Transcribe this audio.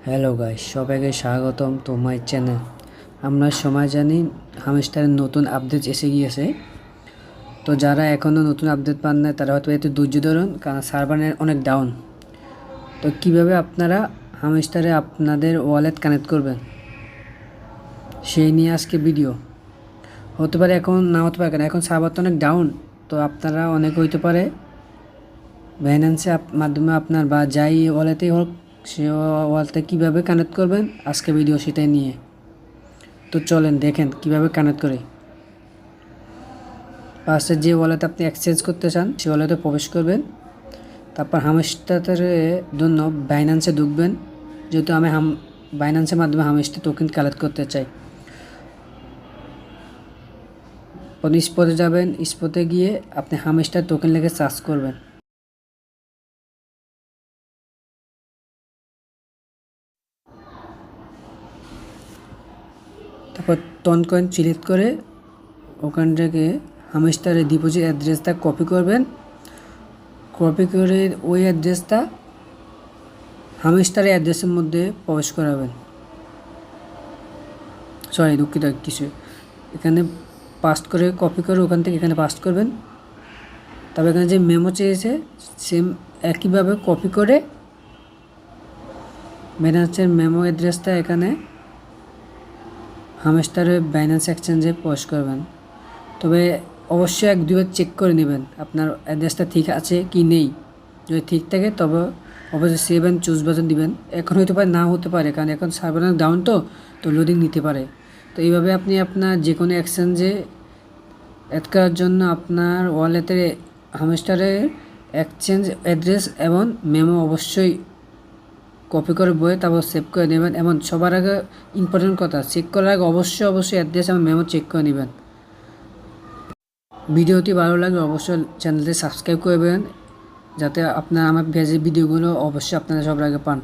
Hello guys, সবাইকে স্বাগতম তো মাই চ্যানেল। আমরা সবাই জানি হামস্টারের নতুন আপডেট এসে গিয়েছে। তো যারা এখনও নতুন আপডেট পান না তারা হয়তো একটু ধৈর্য ধরুন, কারণ সার্ভারের অনেক ডাউন। তো কিভাবে আপনারা হামস্টারে আপনাদের ওয়ালেট কানেক্ট করবেন সেই নিয়ে আজকে ভিডিও। হতে পারে এখন না হতে পারে, কারণ এখন সার্ভার তো অনেক ডাউন। তো আপনারা অনেক হইতে পারে বাইন্যান্সের মাধ্যমে আপনার বা যাই ওয়ালেটেই হোক সে ওয়ালেটে কীভাবে কানেক্ট করবেন আজকে ভিডিও সেটাই নিয়ে। তো চলেন দেখেন কিভাবে কানেক্ট করে। ফার্স্টে যে ওয়ালেট আপনি এক্সচেঞ্জ করতে চান সে ওয়ালেটে প্রবেশ করবেন। তারপর হামস্টারের জন্য বাইন্যান্সে ঢুকবেন, যেহেতু আমি বাইন্যান্সের মাধ্যমে হামস্টার টোকেন কালেক্ট করতে চাই। স্পটে যাবেন, স্পটে গিয়ে আপনি হামস্টার টোকেন লিখে সার্চ করবেন। তারপর টনকয়েন সিলেক্ট করে ওখান থেকে হামস্টারের ডিপোজিট অ্যাড্রেসটা কপি করবেন। কপি করে ওই অ্যাড্রেসটা হামস্টারের অ্যাড্রেসের মধ্যে প্রবেশ করাবেন। দুঃখিত কিছু এখানে পাস্ট করে কপি করে ওখান থেকে এখানে পাস্ট করবেন। তবে এখানে যে মেমো চেয়েছে সেম একইভাবে কপি করে বাইন্যান্সের মেমো অ্যাড্রেসটা এখানে হামস্টারের বাইন্যান্স এক্সচেঞ্জে প্রবেশ করবেন। তবে অবশ্যই এক দুবার চেক করে নেবেন আপনার অ্যাড্রেসটা ঠিক আছে কি নেই। যদি ঠিক থাকে তবে অবশ্যই সেভ অ্যান্ড চুজ বাটন দিবেন। এখন হতে পারে না হতে পারে, কারণ এখন সার্ভার ডাউন তো লোডিং নিতে পারে। তো এইভাবে আপনি আপনার যে কোনো এক্সচেঞ্জে অ্যাড করার জন্য আপনার ওয়ালেটের হামস্টারের এক্সচেঞ্জ অ্যাড্রেস এবং মেমো অবশ্যই কপি করে বয়ে তারপর সেভ করে নেবেন। এবং সবার আগে ইম্পর্টেন্ট কথা, চেক করার আগে অবশ্যই অ্যাড্রেস এবং মেমো চেক করে নেবেন। ভিডিওটি ভালো লাগলে অবশ্যই চ্যানেলটি সাবস্ক্রাইব করবেন, যাতে আপনারা আমার পেজের ভিডিওগুলো অবশ্যই আপনারা সবার আগে পান।